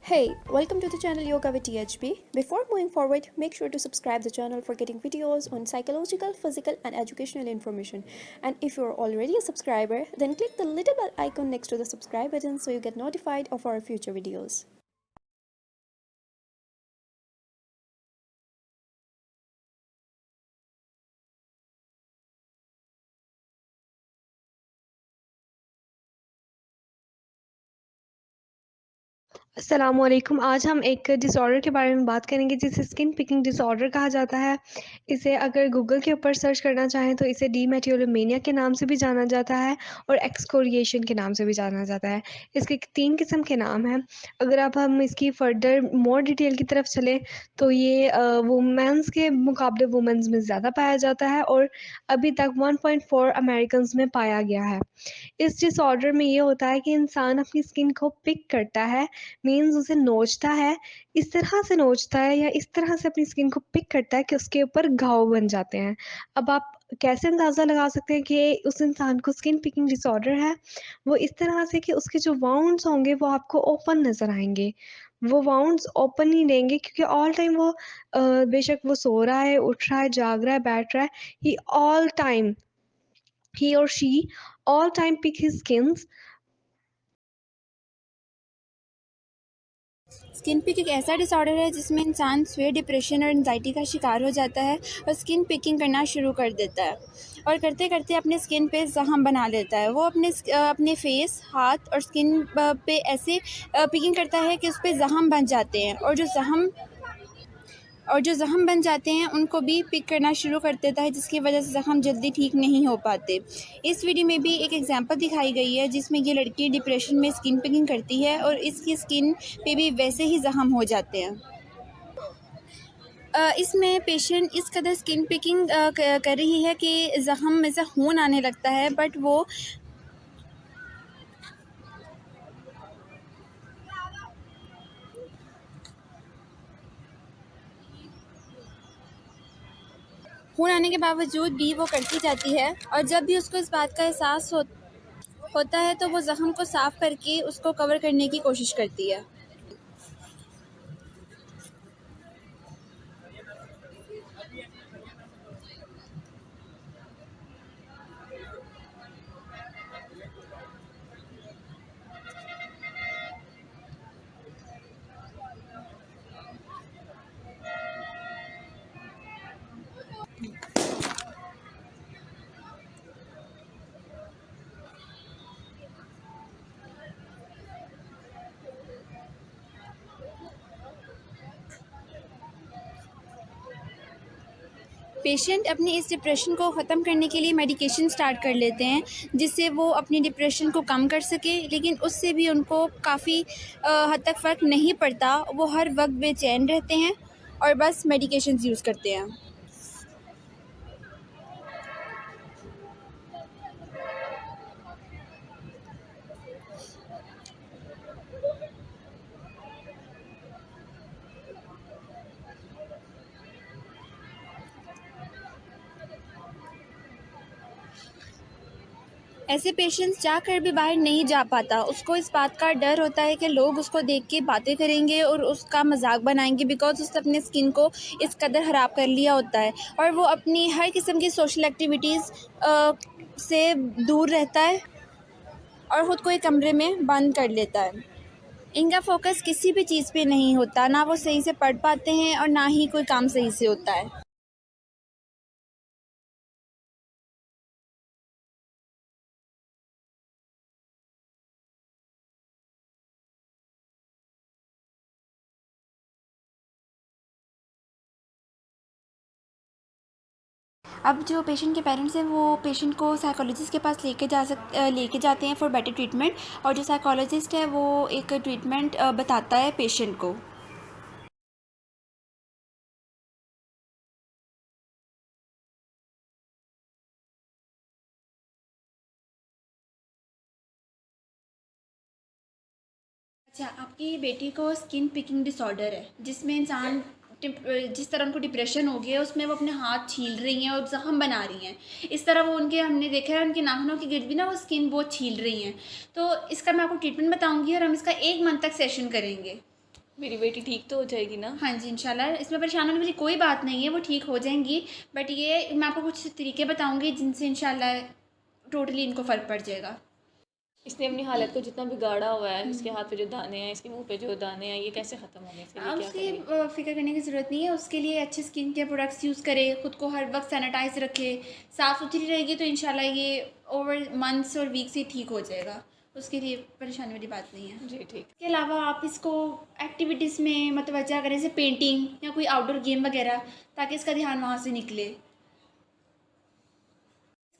Hey, welcome to the channel Yoga with THB. Before moving forward, make sure to subscribe the channel for getting videos on psychological, physical and educational information. And if you're already a subscriber, then click the little bell icon next to the subscribe button so you get notified of our future videos. अस्सलामुअलैकुम। आज हम एक disorder के बारे में बात करेंगे जिसे स्किन पिकिंग डिसऑर्डर कहा जाता है। इसे अगर गूगल के ऊपर सर्च करना चाहें तो इसे डीमेटियोलोमेनिया के नाम से भी जाना जाता है और एक्सकोरिएशन के नाम से भी जाना जाता है। इसके 3 किस्म के नाम हैं। अगर अब हम इसकी फर्दर मोर डिटेल की तरफ चलें तो ये वुमेन्स के मुकाबले वुमेन्स में ज़्यादा पाया जाता है और अभी तक 1.4 अमेरिकन्स में पाया गया है। इस डिसऑर्डर में ये होता है कि इंसान अपनी स्किन को पिक करता है, मीन्स उसे नोचता है, इस तरह से नोचता है या इस तरह से अपनी स्किन को पिक करता है कि उसके ऊपर घाव बन जाते हैं। अब आप कैसे अंदाज़ा लगा सकते हैं कि उस इंसान को स्किन पिकिंग डिसऑर्डर है? वो इस तरह से कि उसके जो वाउंड्स होंगे वो आपको ओपन नज़र आएँगे। वो वाउंड्स ओपन ही रहेंगे क्योंकि ऑल टाइम वो बेशक वो सो रहा है, उठ रहा है, जाग रहा है, बैठ रहा है, he or she all time pick his skins. Skin pick एक ऐसा डिसऑर्डर है जिसमें इंसान स्वेट, डिप्रेशन और एंजाइटी का शिकार हो जाता है और स्किन पिकिंग करना शुरू कर देता है और करते करते अपने स्किन पे ज़ख़म बना लेता है। वो अपने फेस, हाथ और स्किन पे ऐसे पिकिंग करता है कि उस पे ज़ख़म बन जाते हैं और जो ज़ख़म बन जाते हैं उनको भी पिक करना शुरू कर देता है, जिसकी वजह से ज़ख़म जल्दी ठीक नहीं हो पाते। इस वीडियो में भी एक एग्जांपल दिखाई गई है जिसमें ये लड़की डिप्रेशन में स्किन पिकिंग करती है और इसकी स्किन पे भी वैसे ही ज़ख़म हो जाते हैं। इसमें पेशेंट इस कदर स्किन पिकिंग कर रही है कि ज़ख़म में से खून आने लगता है, बट वो खून आने के बावजूद भी वो करती जाती है और जब भी उसको इस बात का एहसास होता है तो वो ज़ख़म को साफ़ करके उसको कवर करने की कोशिश करती है। पेशेंट अपनी इस डिप्रेशन को ख़त्म करने के लिए मेडिकेशन स्टार्ट कर लेते हैं जिससे वो अपनी डिप्रेशन को कम कर सके, लेकिन उससे भी उनको काफ़ी हद तक फ़र्क नहीं पड़ता। वो हर वक्त बेचैन रहते हैं और बस मेडिकेशंस यूज़ करते हैं। ऐसे पेशेंट्स जाकर भी बाहर नहीं जा पाता। उसको इस बात का डर होता है कि लोग उसको देख के बातें करेंगे और उसका मजाक बनाएंगे, बिकॉज उसने अपने स्किन को इस कदर ख़राब कर लिया होता है और वो अपनी हर किस्म की सोशल एक्टिविटीज़ से दूर रहता है और ख़ुद को एक कमरे में बंद कर लेता है। इनका फोकस किसी भी चीज़ पे नहीं होता, ना वो सही से पढ़ पाते हैं और ना ही कोई काम सही से होता है। अब जो पेशेंट के पेरेंट्स हैं वो पेशेंट को साइकोलॉजिस्ट के पास लेके जाते हैं फॉर बेटर ट्रीटमेंट, और जो साइकोलॉजिस्ट है वो एक ट्रीटमेंट बताता है पेशेंट को। अच्छा, आपकी बेटी को स्किन पिकिंग डिसऑर्डर है जिसमें इंसान जिस तरह उनको डिप्रेशन हो गया है उसमें वो अपने हाथ छील रही हैं और ज़ख़म बना रही हैं। इस तरह वो हमने देखा है उनके नाखूनों के गिर्द भी ना वो स्किन बहुत छील रही हैं। तो इसका मैं आपको ट्रीटमेंट बताऊंगी और हम इसका 1 मंथ तक सेशन करेंगे। मेरी बेटी ठीक तो हो जाएगी ना? हाँ जी, इंशाल्लाह इसमें परेशान होने वाली कोई बात नहीं है, वो ठीक हो जाएंगी। बट ये मैं आपको कुछ तरीके बताऊंगी जिनसे इंशाल्लाह टोटली इनको फ़र्क पड़ जाएगा। इसने अपनी हालत को जितना बिगाड़ा हुआ है, इसके हाथ पे जो दाने हैं, इसके मुंह पे जो दाने हैं, ये कैसे ख़त्म होंगे? इसके लिए अब क्या उसकी करें? फ़िक्र करने की ज़रूरत नहीं है। उसके लिए अच्छे स्किन केयर प्रोडक्ट्स यूज़ करे, ख़ुद को हर वक्त सैनिटाइज रखे, साफ़ सुथरी रहेगी तो इंशाल्लाह ये ओवर मंथ्स और वीक्स ही ठीक हो जाएगा। उसके लिए परेशानी वाली बात नहीं है। जी ठीक। इसके अलावा आप इसको एक्टिविटीज़ में मतवज्जा करें, जैसे पेंटिंग या कोई आउटडोर गेम वगैरह, ताकि इसका ध्यान वहाँ से निकले।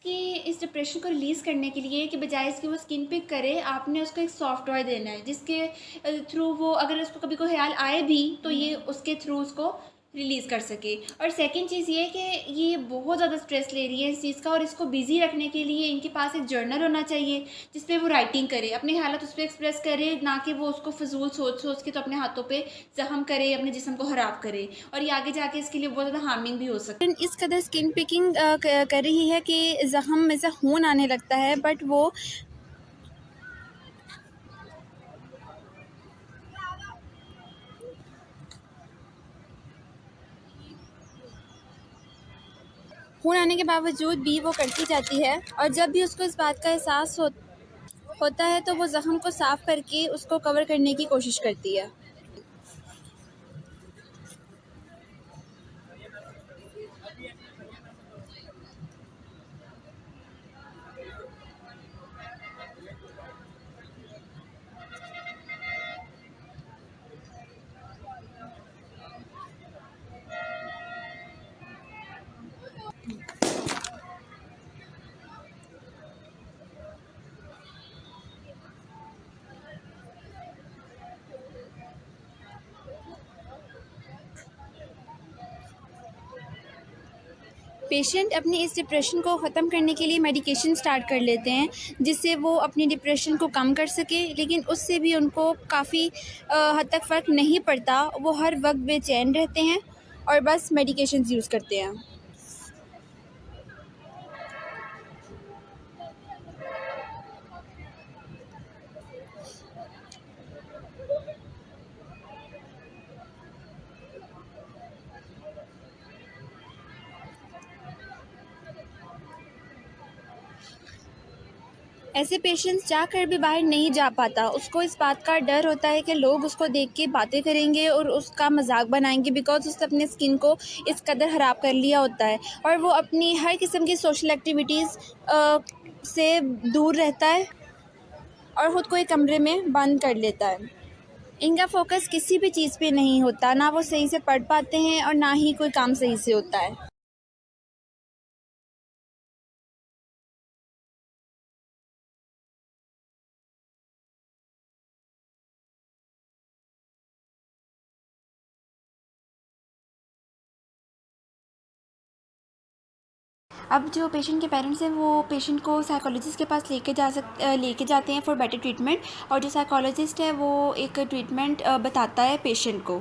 कि इस डिप्रेशन को रिलीज़ करने के लिए कि बजाय इसके वो स्किन पिक करे, आपने उसको एक सॉफ्ट टॉय देना है जिसके थ्रू वो, अगर उसको कभी कोई ख्याल आए भी तो ये उसके थ्रू उसको रिलीज़ कर सके। और सेकंड चीज़ ये कि ये बहुत ज़्यादा स्ट्रेस ले रही है इस चीज़ का, और इसको बिज़ी रखने के लिए इनके पास एक जर्नल होना चाहिए जिस पे वो राइटिंग करे, अपने हालात उस पर एक्सप्रेस करे, ना कि वो उसको फजूल सोच सोच के तो अपने हाथों पे ज़ख्म करे, अपने जिस्म को ख़राब करे, और ये आगे जाके इसके लिए बहुत ज़्यादा हार्मिंग भी हो सकता है। इस कदर स्किन पिकिंग कर रही है कि ज़ख्म में से खून आने लगता है, बट वो खून आने के बावजूद भी वो करती जाती है, और जब भी उसको इस बात का एहसास होता है तो वो ज़ख्म को साफ़ करके उसको कवर करने की कोशिश करती है। पेशेंट अपनी इस डिप्रेशन को ख़त्म करने के लिए मेडिकेशन स्टार्ट कर लेते हैं, जिससे वो अपनी डिप्रेशन को कम कर सके, लेकिन उससे भी उनको काफ़ी हद तक फ़र्क नहीं पड़ता। वो हर वक्त बेचैन रहते हैं और बस मेडिकेशंस यूज़ करते हैं। ऐसे पेशेंट्स जाकर भी बाहर नहीं जा पाता। उसको इस बात का डर होता है कि लोग उसको देख के बातें करेंगे और उसका मजाक बनाएंगे, बिकॉज उसने अपने स्किन को इस कदर ख़राब कर लिया होता है, और वो अपनी हर किस्म की सोशल एक्टिविटीज़ से दूर रहता है और ख़ुद को एक कमरे में बंद कर लेता है। इनका फोकस किसी भी चीज़ पे नहीं होता, ना वो सही से पढ़ पाते हैं और ना ही कोई काम सही से होता है। अब जो पेशेंट के पेरेंट्स हैं वो पेशेंट को साइकोलॉजिस्ट के पास लेके जाते हैं फॉर बेटर ट्रीटमेंट, और जो साइकोलॉजिस्ट है वो एक ट्रीटमेंट बताता है पेशेंट को।